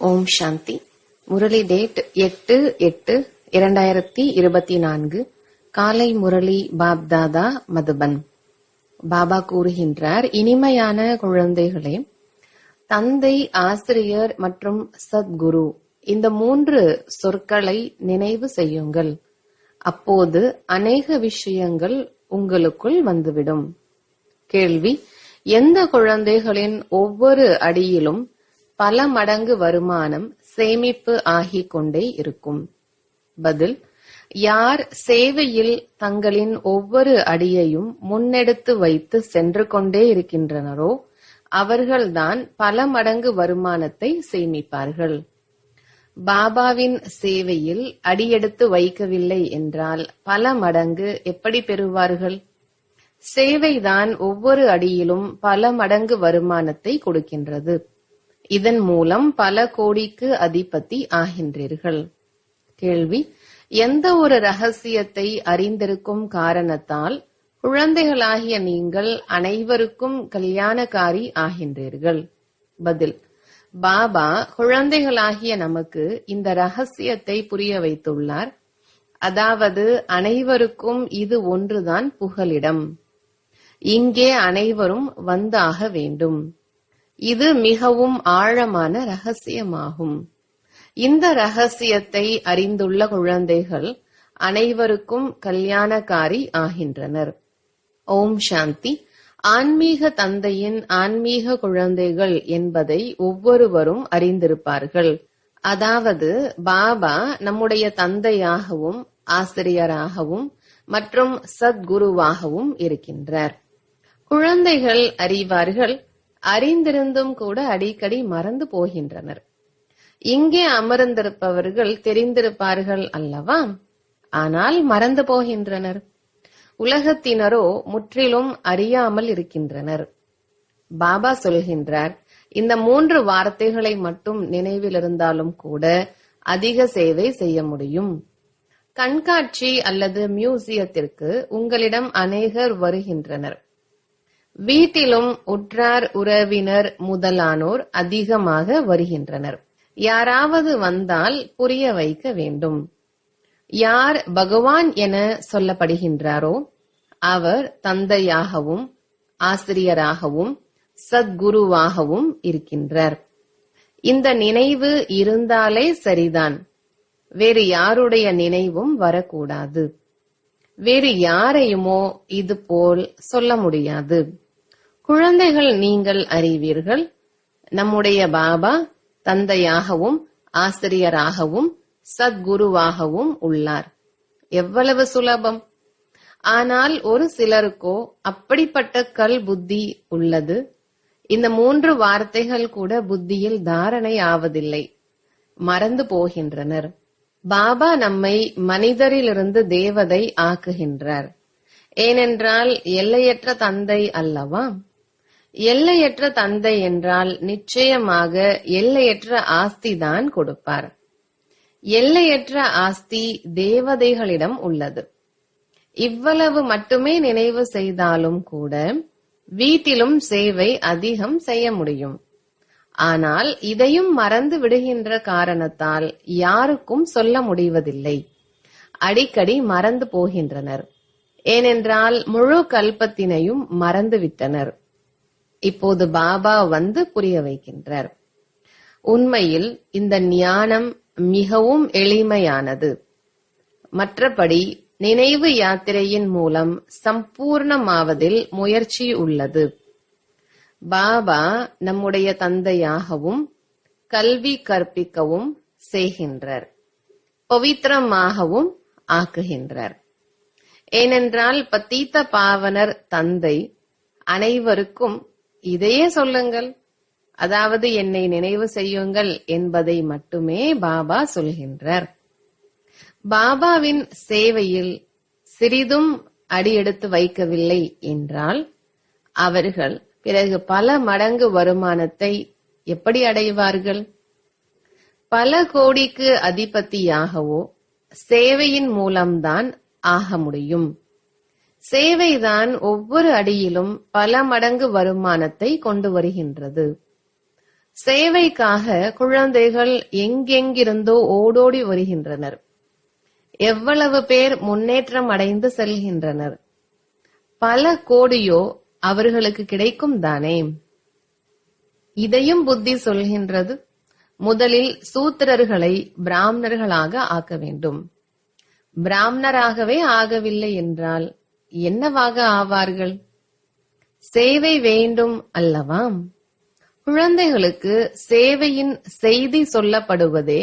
ஓம் சாந்தி. Murali date 8/8/2024. காலை முரளி பாப்தாதா மதுபன். பாபா கூறுகின்றார், இனிமையான குழந்தைகளே, தந்தை, ஆசிரியர் மற்றும் சத்குரு இந்த 3 சொற்களை நினைவு செய்யுங்கள். அப்போது அநேக விஷயங்கள் உங்களுக்குள் வந்துவிடும். கேள்வி: எந்த குழந்தைகளின் ஒவ்வொரு அடியிலும் பல மடங்கு வருமானம் சேமிப்பு ஆகிக் கொண்டே இருக்கும்? பதில்: யார் சேவையில் தங்களின் ஒவ்வொரு அடியையும் முன்னெடுத்து வைத்து சென்று கொண்டே இருக்கின்றனரோ அவர்கள்தான் பல மடங்கு வருமானத்தை சேமிப்பார்கள். பாபாவின் சேவையில் அடியெடுத்து வைக்கவில்லை என்றால் பல மடங்கு எப்படி பெறுவார்கள்? சேவைதான் ஒவ்வொரு அடியிலும் பல மடங்கு வருமானத்தை கொடுக்கின்றது. இதன் மூலம் பல கோடிக்கு அதிபதி ஆகின்றீர்கள். கேள்வி: எந்த ஒரு ரகசியத்தை அறிந்திருக்கும் காரணத்தால் குழந்தைகளாகிய நீங்கள் அனைவருக்கும் கல்யாணக்காரி ஆகின்றீர்கள்? பதில்: பாபா குழந்தைகளாகிய நமக்கு இந்த ரகசியத்தை புரிய வைத்துள்ளார். அதாவது அனைவருக்கும் இது ஒன்றுதான் புகலிடம். இங்கே அனைவரும் வந்தாக வேண்டும். இது மிகவும் ஆழமான ரகசியமாகும். இந்த ரகசியத்தை அறிந்துள்ள குழந்தைகள் அனைவருக்கும் கல்யாணக்காரி ஆகின்றனர். ஓம் சாந்தி. ஆன்மீக தந்தையின் ஆன்மீக குழந்தைகள் என்பதை ஒவ்வொருவரும் அறிந்திருப்பார்கள். அதாவது பாபா நம்முடைய தந்தையாகவும் ஆசிரியராகவும் மற்றும் சத்குருவாகவும் இருக்கின்றார். குழந்தைகள் அறிவார்கள், அறிந்திருந்தும் கூட அடிக்கடி மறந்து போகின்றனர். இங்கே அமர்ந்திருப்பவர்கள் தெரிந்திருப்பார்கள் அல்லவா? ஆனால் மறந்து போகின்றனர். உலகத்தினரோ முற்றிலும் அறியாமல் இருக்கின்றனர். பாபா சொல்கின்றார், இந்த 3 வார்த்தைகளை மட்டும் நினைவில் இருந்தாலும் கூட அதிக சேவை செய்ய முடியும். கண்காட்சி அல்லது மியூசியத்திற்கு உங்களிடம் அநேகர் வருகின்றனர். வீட்டிலும் உற்றார் உறவினர் முதலானோர் அதிகமாக வருகின்றனர். யாராவது வந்தால் புரிய வைக்க வேண்டும். யார் பகவான் என சொல்லப்படுகின்றாரோ அவர் தந்தையாகவும் ஆசிரியராகவும் சத்குருவாகவும் இருக்கின்றார். இந்த நினைவு இருந்தாலே சரிதான். வேறு யாருடைய நினைவும் வரக்கூடாது. வேறு யாரையுமோ இது போல் சொல்ல முடியாது. குழந்தைகள், நீங்கள் அறிவீர்கள், நம்முடைய பாபா தந்தையாகவும் ஆசிரியராகவும் சத்குருவாகவும் உள்ளார். எவ்வளவு சுலபம்! ஆனால் ஒரு சிலருக்கோ அப்படிப்பட்ட கல் புத்தி உள்ளது. இந்த 3 வார்த்தைகள் கூட புத்தியில் தாரணை ஆவதில்லை. மறந்து போகின்றனர். பாபா நம்மை மனிதரிலிருந்து தேவதை ஆக்குகின்றார். ஏனென்றால் எல்லையற்ற தந்தை அல்லவா? எல்லையற்ற தந்தை என்றால் நிச்சயமாக எல்லையற்ற ஆஸ்தி தான் கொடுப்பார். எல்லையற்ற ஆஸ்தி தேவதைகளிடம் உள்ளது. இவ்வளவு மட்டுமே நினைவு செய்தாலும் கூட வீட்டிலும் சேவை அதிகம் செய்ய முடியும். ஆனால் இதையும் மறந்து விடுகின்ற காரணத்தால் யாருக்கும் சொல்ல முடிவதில்லை. அடிக்கடி மறந்து போகின்றனர். ஏனென்றால் முழு கல்பத்தினையும் மறந்துவிட்டனர். இப்போது பாபா வந்து புரிய வைக்கின்றார். உண்மையில் இந்த ஞானம் மிகவும் எளிமையானது. மற்றபடி நினைவு யாத்திரையின் மூலம் சம்பூர்ணமாவதில் முயற்சி உள்ளது. பாபா நம்முடைய தந்தையாகவும் கல்வி கற்பிக்கவும் செய்கின்றார். பவித்திரமாகவும் ஆக்குகின்றார். ஏனென்றால் பதீத்த பாவனர் தந்தை அனைவருக்கும் இதையே சொல்லுங்கள், அதாவது என்னை நினைவு செய்யுங்கள் என்பதை மட்டுமே பாபா சொல்கின்றார். பாபாவின் சேவையில் சிறிதும் அடியெடுத்து வைக்கவில்லை என்றால் அவர்கள் பிறகு பல மடங்கு வருமானத்தை எப்படி அடைவார்கள்? பல கோடிக்கு அதிபதியாகவோ சேவையின் மூலம்தான் ஆக முடியும். சேவைதான் ஒவ்வொரு அடியிலும் பல மடங்கு வருமானத்தை கொண்டு வருகின்றது. சேவைக்காக குழந்தைகள் எங்கெங்கிருந்தோ ஓடோடி வருகின்றனர். எவ்வளவு பேர் முன்னேற்றம் அடைந்து செல்கின்றனர். பல கோடியோ அவர்களுக்கு கிடைக்கும் தானே. இதையும் புத்தி சொல்கின்றது. முதலில் சூத்திரர்களை பிராமணர்களாக ஆக்க வேண்டும். பிராமணராகவே ஆகவில்லை என்றால் என்னவாக ஆவார்கள்? சேவை வேண்டும் அல்லவா? குழந்தைகளுக்கு சேவையின் செய்தி சொல்லப்படுவதே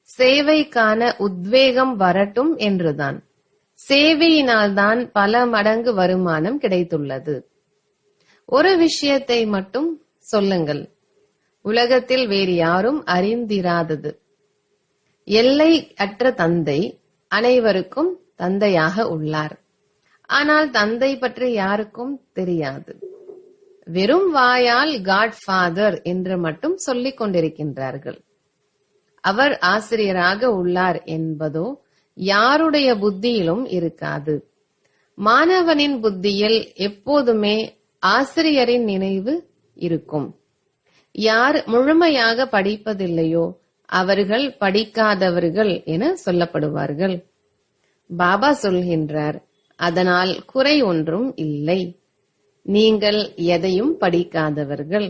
சேவைக்கான உத்வேகம் வரட்டும் என்றுதான். சேவையினால்தான் பல மடங்கு வருமானம் கிடைத்துள்ளது. ஒரு விஷயத்தை மட்டும் சொல்லுங்கள், உலகத்தில் வேறு யாரும் அறிந்திராதது. எல்லை அற்ற தந்தை அனைவருக்கும் தந்தையாக உள்ளார். ஆனால் தந்தை பற்றி யாருக்கும் தெரியாது. வெறும் வாயால் காட் ஃபாதர் என்று மட்டும் சொல்லிக் கொண்டிருக்கின்றார்கள். அவர் ஆசிரியராக உள்ளார் என்பதோ யாருடைய புத்தியிலும் இருக்காது. மாணவனின் புத்தியில் எப்போதுமே ஆசிரியரின் நினைவு இருக்கும். யார் முழுமையாக படிப்பதில்லையோ அவர்கள் படிக்காதவர்கள் என சொல்லப்படுவார்கள். பாபா சொல்கின்றார், அதனால் குறை ஒன்றும் இல்லை. நீங்கள் எதையும் படிக்காதவர்கள்.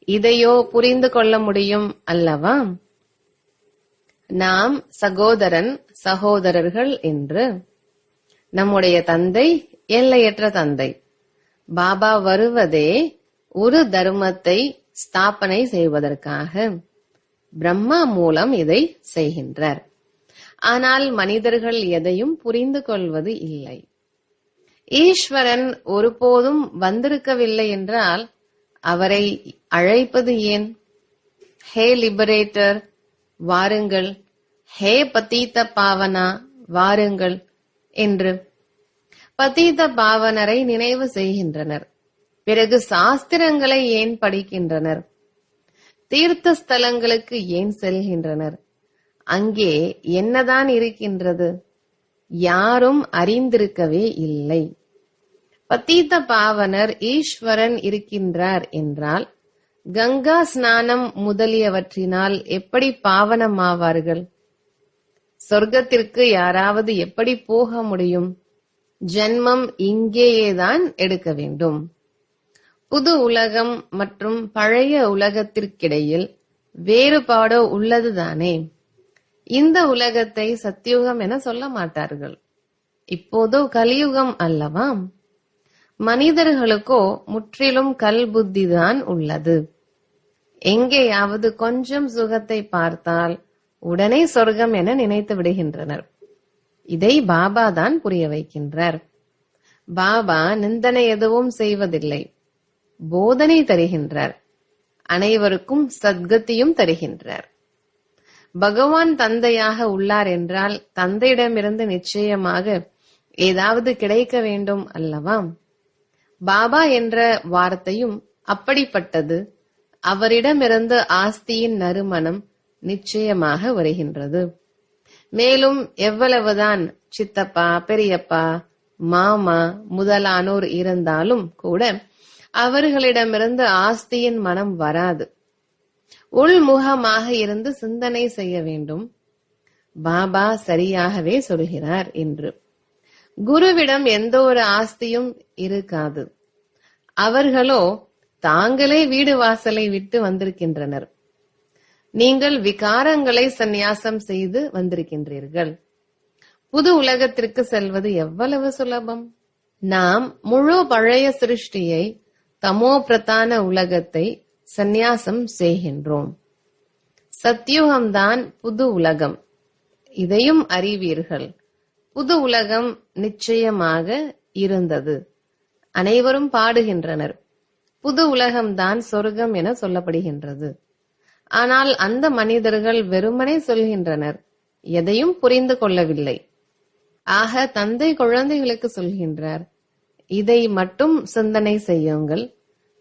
இதையோ புரிந்து கொள்ள முடியும் அல்லவா? நாம் சகோதரன் சகோதரர்கள் என்று. நம்முடைய தந்தை எல்லையற்ற தந்தை. பாபா வருவதே ஒரு தர்மத்தை ஸ்தாபனை செய்வதற்காக. பிரம்மா மூலம் இதை செய்கின்றார். ஆனால் மனிதர்கள் எதையும் புரிந்து கொள்வது இல்லை. ஈஸ்வரன் ஒருபோதும் வந்திருக்கவில்லை என்றால் அவரை அழைப்பது ஏன்? ஹே லிபரேட்டர் வாருங்கள், ஹே பதீத பாவனா வாருங்கள் என்று பதீத பாவனரை நினைவு செய்கின்றனர். பிறகு சாஸ்திரங்களை ஏன் படிக்கின்றனர்? தீர்த்த ஸ்தலங்களுக்கு ஏன் செல்கின்றனர்? அங்கே என்னதான் இருக்கின்றது? யாரும் அறிந்திருக்கவே இல்லை. பதீத பாவனர் ஈஸ்வரன் இருக்கின்றார் என்றால் கங்கா ஸ்நானம் முதலியவற்றினால் எப்படி பாவனமாவார்கள்? சொர்க்கத்திற்கு யாராவது எப்படி போக முடியும்? ஜென்மம் இங்கேயேதான் எடுக்க வேண்டும். புது உலகம் மற்றும் பழைய உலகத்திற்கிடையில் வேறுபாடு உள்ளதுதானே. இந்த உலகத்தை சத்தியுகம் என சொல்ல மாட்டார்கள். இப்போதோ கலியுகம் அல்லவா? மனிதர்களுக்கோ முற்றிலும் கல் புத்திதான் உள்ளது. எங்கேயாவது கொஞ்சம் சுகத்தை பார்த்தால் உடனே சொர்க்கம் என நினைத்து விடுகின்றனர். இதை பாபா தான் புரிய வைக்கின்றார். பாபா நிந்தனை எதுவும் செய்வதில்லை, போதனை தருகின்றார். அனைவருக்கும் சத்கதியும் தருகின்றார். பகவான் தந்தையாக உள்ளார் என்றால் தந்தையிடமிருந்து நிச்சயமாக ஏதாவது கிடைக்க வேண்டும் அல்லவா? பாபா என்ற வார்த்தையும் அப்படிப்பட்டது. அவரிடமிருந்து ஆஸ்தியின் நறுமணம் நிச்சயமாக வருகின்றது. மேலும் எவ்வளவுதான் சித்தப்பா, பெரியப்பா, மாமா முதலானோர் இருந்தாலும் கூட அவர்களிடமிருந்து ஆஸ்தியின் மனம் வராது. உள்முகமாக இருந்து சிந்தனை செய்ய வேண்டும். பாபா சரியாகவே சொல்கிறார் என்று. குருவிடம் எந்த ஒரு ஆஸ்தியும் இருக்காது. அவர்களோ தாங்களே வீடு வாசலை விட்டு வந்திருக்கின்றனர். நீங்கள் விகாரங்களை சந்நியாசம் செய்து வந்திருக்கின்றீர்கள். புது உலகத்திற்கு செல்வது எவ்வளவு சுலபம். நாம் முழு பழைய சிருஷ்டியை, தமோ பிரதான உலகத்தை சந்நியாசம் செய்கின்றோம். சத்யுகம்தான் புது உலகம். இதையும் அறிவீர்கள். புது உலகம் நிச்சயமாக இருந்தது. அனைவரும் பாடுகின்றனர். புது உலகம்தான் சொர்க்கம் என சொல்லப்படுகின்றது. ஆனால் அந்த மனிதர்கள் வெறுமனே சொல்கின்றனர், எதையும் புரிந்து கொள்ளவில்லை. ஆக தந்தை குழந்தைகளுக்கு சொல்கின்றார், இதை மட்டும் சிந்தனை செய்யுங்கள்.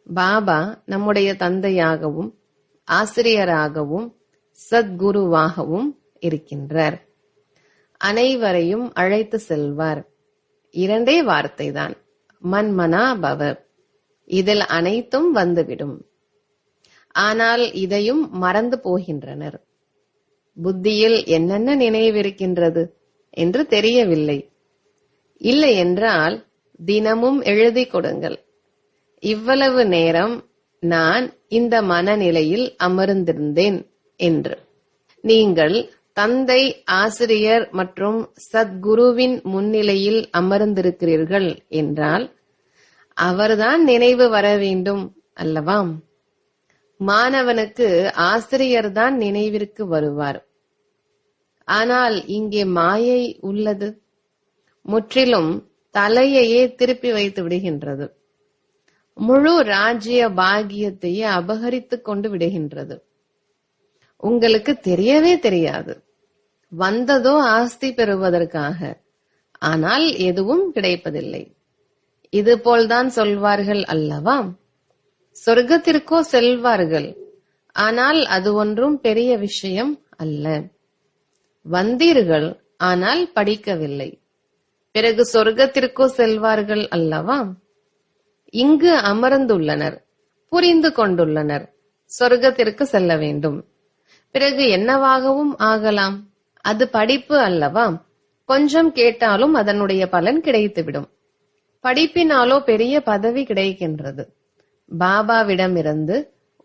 பாபா நம்முடைய தந்தையாகவும் ஆசிரியராகவும் சத்குருவாகவும் இருக்கின்றார். அனைவரையும் அழைத்து செல்வார். இரண்டே வார்த்தைதான், மன்மனா பவ. இதில் அனைத்தும் வந்துவிடும். ஆனால் இதையும் மறந்து போகின்றனர். புத்தியில் என்னென்ன நினைவிருக்கின்றது என்று தெரியவில்லை. இல்லை என்றால் தினமும் எழுதி கொடுங்கள். இவ்வளவு நேரம் நான் இந்த மனநிலையில் அமர்ந்திருந்தேன் என்று. நீங்கள் தந்தை, ஆசிரியர் மற்றும் சத்குருவின் முன்னிலையில் அமர்ந்திருக்கிறீர்கள் என்றால் அவர்தான் நினைவு வர வேண்டும் அல்லவா? மாணவனுக்கு ஆசிரியர்தான் நினைவிற்கு வருவார். ஆனால் இங்கே மாயை உள்ளது. முற்றிலும் தலையையே திருப்பி வைத்து விடுகின்றது. முழு ராஜ்ய பாகியத்தையே அபகரித்துக் கொண்டு விடுகின்றது. உங்களுக்கு தெரியவே தெரியாது. வந்ததோ ஆஸ்தி பெறுவதற்காக, ஆனால் எதுவும் கிடைப்பதில்லை. இதுபோல்தான் சொல்வார்கள் அல்லவா? சொர்க்கத்திற்கோ செல்வார்கள், ஆனால் அது ஒன்றும் பெரிய விஷயம் அல்ல. வந்தீர்கள், ஆனால் படிக்கவில்லை. பிறகு சொர்க்கத்திற்கோ செல்வார்கள் அல்லவா? இங்கு அமர்ந்துள்ளனர், புரிந்து கொண்டுள்ளனர், சொர்க்கத்திற்கு செல்ல வேண்டும். பிறகு என்னவாகவும் ஆகலாம். அது படிப்பு அல்லவா? கொஞ்சம் கேட்டாலும் அதனுடைய பலன் கிடைத்துவிடும். படிப்பினாலோ பெரிய பதவி கிடைக்கின்றது. பாபாவிடமிருந்து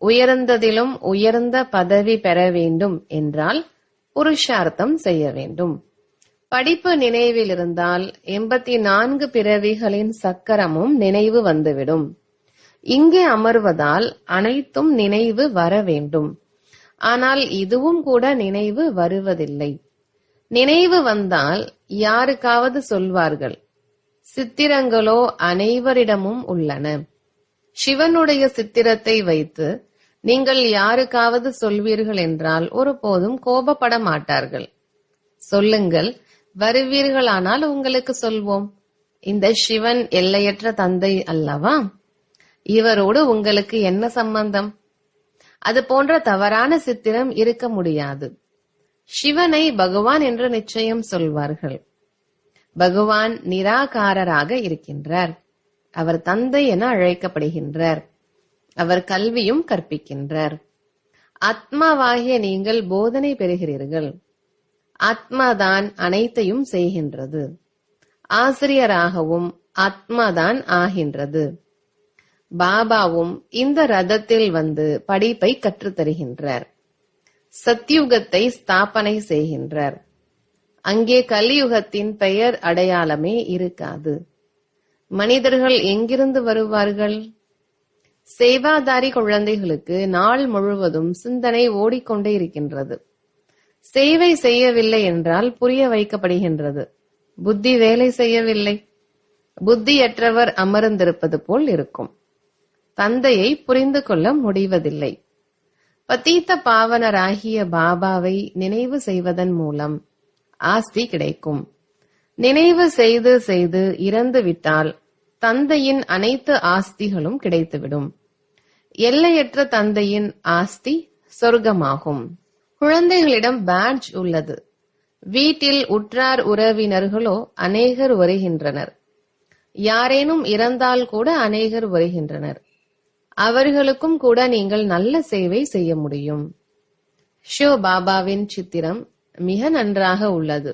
உயர்ந்ததிலும் உயர்ந்த பதவி பெற வேண்டும் என்றால் புருஷார்த்தம் செய்ய வேண்டும். படிப்பு நினைவில் இருந்தால் 84 பிறவிகளின் சக்கரமும் நினைவு வந்துவிடும். இங்கே அமர்வதால் அனைத்தும் நினைவு வர வேண்டும். ஆனால் இதுவும் கூட நினைவு வருவதில்லை. நினைவு வந்தால் யாருக்காவது சொல்வார்கள். சித்திரங்களோ அனைவரிடமும் உள்ளன. சிவனுடைய சித்திரத்தை வைத்து நீங்கள் யாருக்காவது சொல்வீர்கள் என்றால் ஒருபோதும் கோபப்பட மாட்டார்கள். சொல்லுங்கள், வருவீர்களானால் உங்களுக்கு சொல்வோம். இந்த சிவன் எல்லையற்ற தந்தை அல்லவா? இவரோடு உங்களுக்கு என்ன சம்பந்தம்? அது போன்ற தவறான சித்திரம் இருக்க முடியாது. சிவனை பகவான் என்று நிச்சயம் சொல்வார்கள். பகவான் நிராகாரராக இருக்கின்றார். அவர் தந்தை என அழைக்கப்படுகின்றார். அவர் கல்வியும் கற்பிக்கின்றார். ஆத்மாவாகிய நீங்கள் போதனை பெறுகிறீர்கள். ஆத்மாதான் அனைத்தையும் செய்கின்றது. ஆசிரியராகவும் ஆத்மாதான் ஆகின்றது. பாபாவும் இந்த ரதத்தில் வந்து படிப்பை கற்றுத்தருகின்றார். சத்யுகத்தை ஸ்தாபனை செய்கின்றார். அங்கே கலியுகத்தின் பெயர் அடையாளமே இருக்காது. மனிதர்கள் எங்கிருந்து வருவார்கள்? சேவாதாரி குழந்தைகளுக்கு நாள் முழுவதும் சிந்தனை ஓடிக்கொண்டே இருக்கின்றது. சேவை செய்யவில்லை என்றால் புரிய வைக்கப்படுகின்றது. புத்தி வேலை செய்யவில்லை. புத்தியற்றவர் அமர்ந்திருப்பது போல் இருக்கும். தந்தையை புரிந்து கொள்ள முடிவதில்லை. பதீத்த பாவனராகிய பாபாவை நினைவு செய்வதன் மூலம் ஆஸ்தி கிடைக்கும். நினைவு செய்து செய்து இறந்து விட்டால் தந்தையின் அனைத்து ஆஸ்திகளும் கிடைத்துவிடும். எல்லையற்ற தந்தையின் ஆஸ்தி சொர்க்கமாகும். குழந்தைகளிடம் பேட்ஜ் உள்ளது. வீட்டில் உற்றார் உறவினர்களோ அநேகர் வருகின்றனர். யாரேனும் இறந்தால் கூட அநேகர் வருகின்றனர். அவர்களுக்கும் கூட நீங்கள் நல்ல சேவை செய்ய முடியும். ஷோ பாபாவின் சித்திரம் மிக நன்றாக உள்ளது.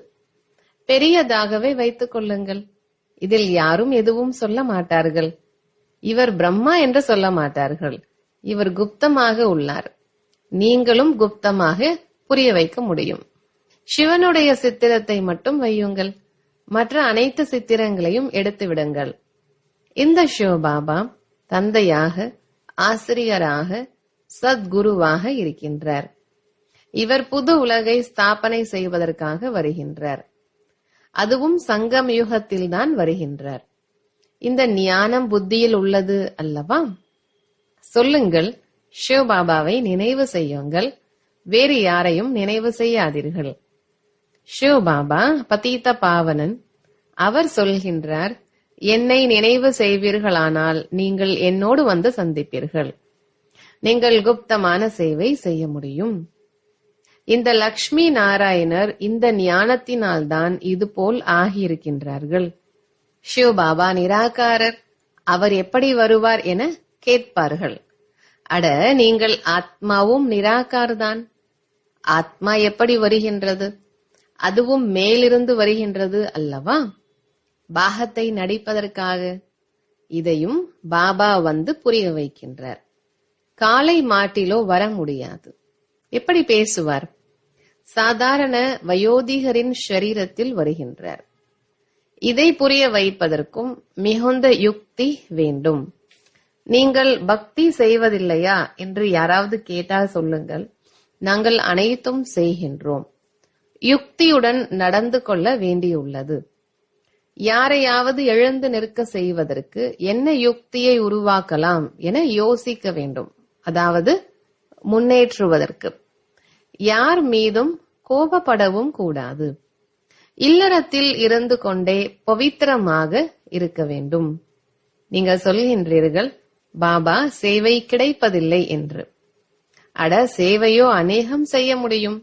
பெரியதாகவே வைத்துக் கொள்ளுங்கள். இதில் யாரும் எதுவும் சொல்ல மாட்டார்கள். இவர் பிரம்மா என்று சொல்ல மாட்டார்கள். இவர் குப்தமாக உள்ளார். நீங்களும் குப்தமாக புரிய வைக்க முடியும். சிவனுடைய சித்திரத்தை மட்டும் வையுங்கள். மற்ற அனைத்து சித்திரங்களையும் எடுத்து விடுங்கள். இந்த சிவபாபா தந்தையாக, ஆசிரியராக, சத்குருவாக இருக்கின்றார். இவர் புது உலகை ஸ்தாபனை செய்வதற்காக வருகின்றார். அதுவும் சங்கம் யுகத்தில்தான் வருகின்றார். இந்த ஞானம் புத்தியில் உள்ளது அல்லவா? சொல்லுங்கள், சிவபாபாவை நினைவு செய்யுங்கள். வேறு யாரையும் நினைவு செய்யாதீர்கள். சிவபாபா பதீத்த பாவனன். அவர் சொல்கின்றார், என்னை நினைவு செய்வீர்களானால் நீங்கள் என்னோடு வந்து சந்திப்பீர்கள். நீங்கள் குப்தமான சேவை செய்ய முடியும். இந்த லக்ஷ்மி நாராயணர் இந்த ஞானத்தினால்தான் இதுபோல் ஆகியிருக்கின்றார்கள். சிவபாபா நிராகாரர். அவர் எப்படி வருவார் என கேட்பார்கள். அட, நீங்கள் ஆத்மாவும் நிராகார்தான். ஆத்மா எப்படி வருகின்றது? அதுவும் மேலிருந்து வருகின்றது அல்லவா, பாகத்தை நடிப்பதற்காக. இதையும் பாபா வந்து புரிய வைக்கின்றார். காளை மாட்டிலோ வர முடியாது. எப்படி பேசுவார்? சாதாரண வயோதிகரின் ஷரீரத்தில் வருகின்றார். இதை புரிய வைப்பதற்கும் மிகுந்த யுக்தி வேண்டும். நீங்கள் பக்தி செய்வதில்லையா என்று யாராவது கேட்டால் சொல்லுங்கள், நாங்கள் அனைத்தும் செய்கின்றோம். யுக்தியுடன் நடந்து கொள்ள வேண்டியுள்ளது. யாரையாவது எழுந்து நிற்க செய்வதற்கு என்ன யுக்தியை உருவாக்கலாம் என யோசிக்க வேண்டும். அதாவது முன்னேற்றுவதற்கு. யார் மீதும் கோபப்படவும் கூடாது. இல்லறத்தில் இருந்து கொண்டே பவித்திரமாக இருக்க வேண்டும். நீங்கள் சொல்கின்றீர்கள், பாபா சேவை கிடைப்பதில்லை என்று. அட, சேவையோ அநேகம் செய்ய முடியும்.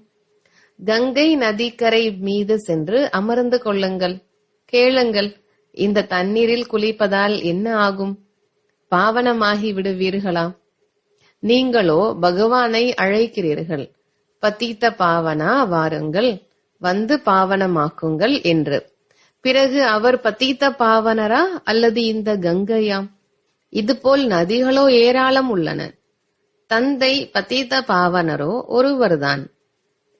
கங்கை நதிக்கரை மீது சென்று அமர்ந்து கொள்ளுங்கள். கேளுங்கள், இந்த தண்ணீரில் குளிப்பதால் என்ன ஆகும்? பாவனமாகி விடுவீர்களா? நீங்களோ பகவானை அழைக்கிறீர்கள், பதீத பாவனா வாருங்கள், வந்து பாவனமாக்குங்கள் என்று. பிறகு அவர் பதீத பாவனரா அல்லது இந்த கங்கையாம்? இதுபோல் நதிகளோ ஏராளம் உள்ளன. தந்தை பதீத பாவனரோ ஒருவர்தான்.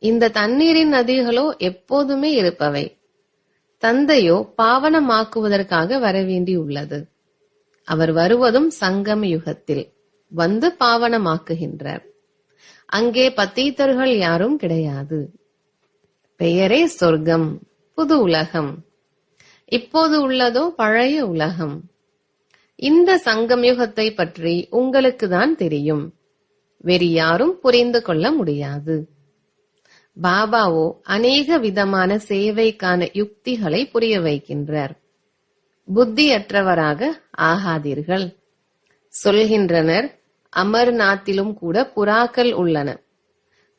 இந்த தண்ணீரின் நதிகளோ எப்போதுமே இருப்பவை. தந்தையோ பாவனமாக்குவதற்காக வரவேண்டியுள்ளது. அவர் வருவதும் சங்கம யுகத்தில் வந்து பாவனமாக்குகின்றார். அங்கே பத்தீத்தர்கள் யாரும் கிடையாது. பெயரே சொர்க்கம், புது உலகம். இப்போது உள்ளதோ பழைய உலகம். இந்த சங்கம் யுகத்தை பற்றி உங்களுக்கு தான் தெரியும். வேறு யாரும் புரிந்து கொள்ள முடியாது. பாபாவோ அநேக விதமான சேவைக்கான யுக்திகளை புரிய வைக்கின்றார். புத்தியற்றவராக ஆகாதீர்கள். சொல்கின்றனர், அமர்நாத்திலும் கூட புறாக்கள் உள்ளன.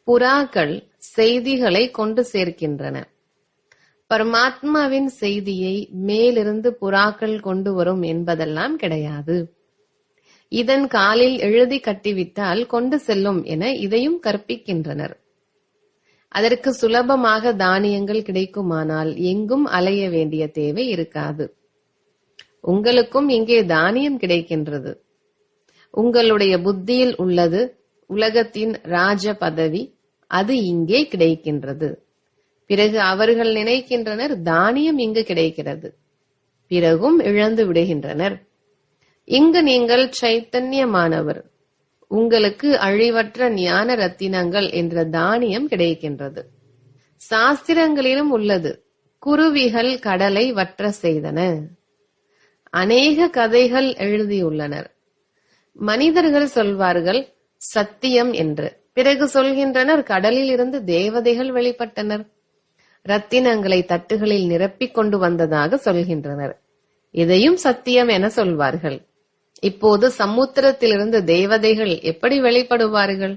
புறாக்கள் செய்திகளை கொண்டு சேர்க்கின்றன. பரமாத்மாவின் செய்தியை மேலிருந்து புறாக்கள் கொண்டு வரும் என்பதெல்லாம் கிடையாது. இதன் காலில் எழுதி கட்டிவிட்டால் கொண்டு செல்லும் என இதையும் கற்பிக்கின்றனர். அதற்கு சுலபமாக தானியங்கள் கிடைக்குமானால் எங்கும் அலைய வேண்டிய தேவை இருக்காது. உங்களுக்கும் இங்கே தானியம் கிடைக்கின்றது. உங்களுடைய புத்தியில் உள்ளது உலகத்தின் ராஜ பதவி, அது இங்கே கிடைக்கின்றது. பிறகு அவர்கள் நினைக்கின்றனர் தானியம் இங்கு கிடைக்கிறது. பிறகும் இழந்து விடுகின்றனர். இங்கு நீங்கள் சைத்தன்யமானவர், உங்களுக்கு அழிவற்ற ஞான ரத்தினங்கள் என்ற தானியம் கிடைக்கின்றது. சாஸ்திரங்களிலும் உள்ளது, குருவிகள் கடலை வற்ற செய்தன. அநேக கதைகள் எழுதியுள்ளனர். மனிதர்கள் சொல்வார்கள் சத்தியம் என்று. பிறகு சொல்கின்றனர் கடலில் இருந்து தேவதைகள் வெளிப்பட்டனர், ரத்தினங்களை தட்டுகளில் நிரப்பிக் கொண்டு வந்ததாக சொல்கின்றனர். இதையும் சத்தியம் என சொல்வார்கள். இப்போது சமுத்திரத்திலிருந்து தேவதைகள் எப்படி வெளிப்படுவார்கள்?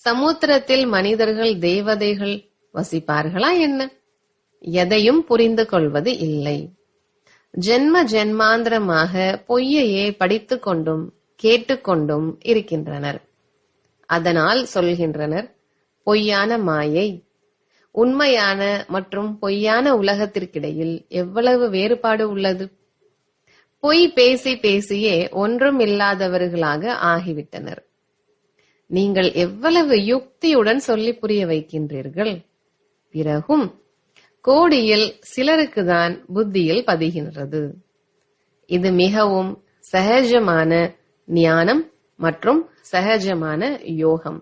சமுத்திரத்தில் மனிதர்கள் தேவதைகள் வசிப்பார்களா என்ன? எதையும் புரிந்து கொள்வது இல்லை. ஜென்ம ஜென்மாந்திரமாக பொய்யையே படித்துக் கொண்டும் கேட்டுக்கொண்டும் இருக்கின்றனர். அதனால் சொல்கின்றனர், பொய்யான மாயை. உண்மையான மற்றும் பொய்யான உலகத்திற்கிடையில் எவ்வளவு வேறுபாடு உள்ளது. பொய் பேசி பேசியே ஒன்றும் இல்லாதவர்களாக ஆகிவிட்டனர். நீங்கள் எவ்வளவு யுக்தியுடன் சொல்லி புரிய வைக்கின்றீர்கள். பிறகும் கோடியில் சிலருக்குதான் புத்தியில் பதிகின்றது. இது மிகவும் சகஜமான ஞானம் மற்றும் சகஜமான யோகம்.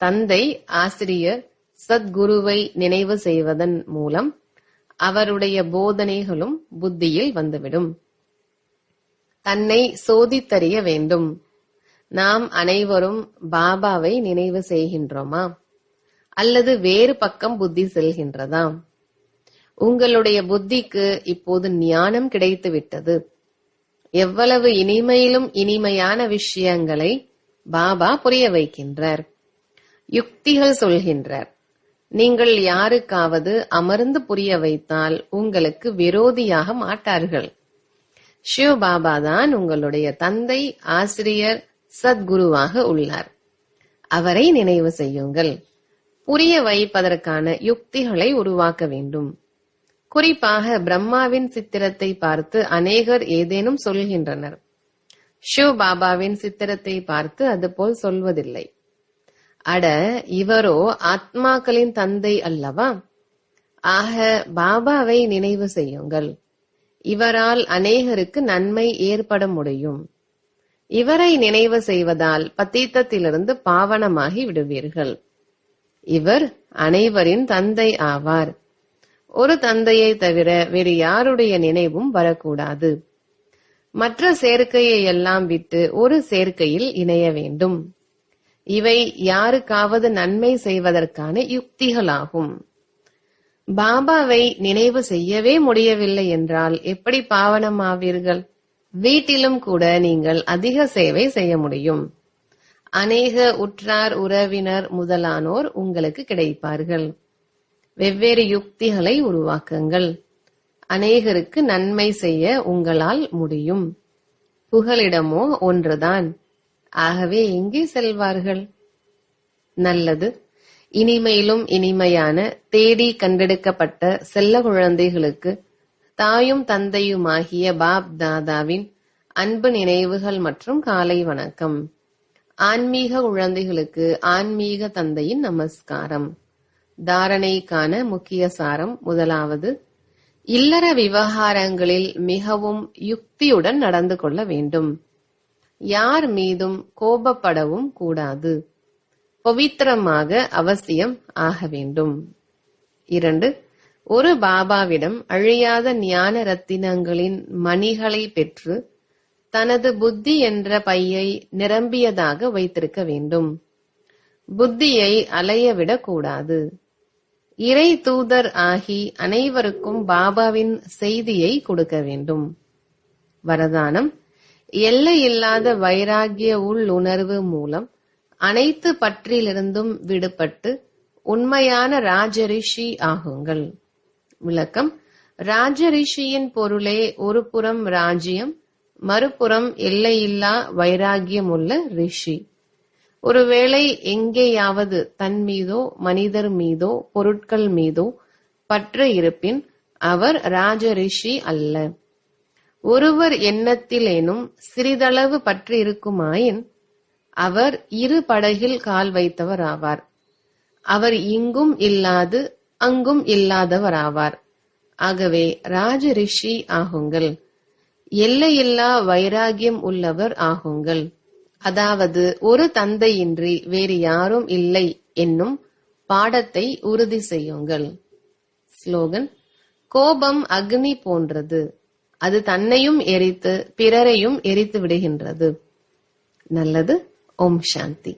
தந்தை ஆசிரியர் சத்குருவை நினைவு செய்வதன் மூலம் அவருடைய போதனைகளும் புத்தியில் வந்துவிடும். தன்னை சோதித்தறிய வேண்டும். நாம் அனைவரும் பாபாவை நினைவு செய்கின்றோமா அல்லது வேறு பக்கம் புத்தி செல்கின்றதா? உங்களுடைய புத்திக்கு இப்போது ஞானம் கிடைத்து விட்டது. எவ்வளவு இனிமையிலும் இனிமையான விஷயங்களை பாபா புரிய வைக்கின்றார். யுக்திகள் சொல்கின்றார். நீங்கள் யாருக்காவது அமர்ந்து புரிய வைத்தால் உங்களுக்கு விரோதியாக மாட்டார்கள். சிவ பாபா தான் உங்களுடைய தந்தை, ஆசிரியர், சத்குருவாக உள்ளார். அவரை நினைவு செய்யுங்கள். புரிய வைப்பதற்கான யுக்திகளை உருவாக்க வேண்டும். குறிப்பாக பிரம்மாவின் சித்திரத்தை பார்த்து அநேகர் ஏதேனும் சொல்கின்றனர். சிவ பாபாவின் சித்திரத்தை பார்த்து அதுபோல் சொல்வதில்லை. அட, இவரோ ஆத்மாக்களின் தந்தை அல்லவா? ஆக பாபாவை நினைவு செய்யுங்கள். இவரால் அநேகருக்கு நன்மை ஏற்பட முடியும். இவரை நினைவு செய்வதால் பதீத்தத்திலிருந்து பாவனமாகி விடுவீர்கள். இவர் அனைவரின் தந்தை ஆவார். ஒரு தந்தையை தவிர வேறு யாருடைய நினைவும் வரக்கூடாது. மற்ற சேர்க்கையை எல்லாம் விட்டு ஒரு சேர்க்கையில் இணைய வேண்டும். இவை யாருக்காவது நன்மை செய்வதற்கான யுக்திகளாகும். பாபாவை நினைவு செய்யவே முடியவில்லை என்றால் எப்படி பாவனமாவீர்கள்? வீட்டிலும் கூட நீங்கள் அதிக சேவை செய்ய முடியும். அநேக உற்றார் உறவினர் முதலானோர் உங்களுக்கு கிடைப்பார்கள். வெவ்வேறு யுக்திகளை உருவாக்குங்கள். அநேகருக்கு நன்மை செய்ய உங்களால் முடியும். புகலிடமோ ஒன்றுதான். ஆகவே எங்கே செல்வார்கள்? நல்லது. இனிமையிலும் இனிமையான தேடி கண்டெடுக்கப்பட்ட செல்ல குழந்தைகளுக்கு தாயும் தந்தையுமாகிய பாப் தாதாவின் அன்பு நினைவுகள் மற்றும் காலை வணக்கம். ஆன்மீக குழந்தைகளுக்கு ஆன்மீக தந்தையின் நமஸ்காரம். தாரணைக்கான முக்கிய சாரம். முதலாவது, இல்லற விவகாரங்களில் மிகவும் யுக்தியுடன் நடந்து கொள்ள வேண்டும். யார் மீதும் கோபப்படவும் கூடாது. பவித்திரமாக அவசியம் ஆக வேண்டும். 2, ஒரு பாபாவிடம் அழியாத ஞான ரத்தினங்களின் மணிகளை பெற்று தனது புத்தி என்ற பையை நிரம்பியதாக வைத்திருக்க வேண்டும். புத்தியை அலையவிடக் கூடாது. இறை தூதர் ஆகி அனைவருக்கும் பாபாவின் செய்தியை கொடுக்க வேண்டும். வரதானம்: எல்லையில்லாத வைராகிய உள்ளுணர்வு மூலம் அனைத்து பற்றிலிருந்தும் விடுபட்டு உண்மையான ராஜரிஷி ஆகுங்கள். விளக்கம்: ராஜரிஷியின் பொருளே ஒரு புறம் ராஜ்யம், மறுபுறம் எல்லையில்லா வைராகியம் உள்ள ரிஷி. ஒருவேளை எங்கேயாவது தன் மீதோ மனிதர் மீதோ பொருட்கள் மீதோ பற்று இருப்பின் அவர் ராஜரிஷி அல்ல. ஒருவர் எண்ணத்திலேனும் சிறிதளவு பற்று இருக்குமாயின் அவர் இரு படகில் கால் வைத்தவர் ஆவார். அவர் இங்கும் இல்லாது அங்கும் இல்லாதவராவார். ஆகவே ராஜரிஷி ஆகுங்கள். எல்லையில்லா வைராகியம் உள்ளவர் ஆகுங்கள். அதாவது ஒரு தந்தையின்றி வேறு யாரும் இல்லை என்னும் பாடத்தை உறுதி செய்யுங்கள். ஸ்லோகன்: கோபம் அக்னி போன்றது. அது தன்னையும் எரித்து பிறரையும் எரித்து விடுகின்றது. நல்லது. ஓம் சாந்தி.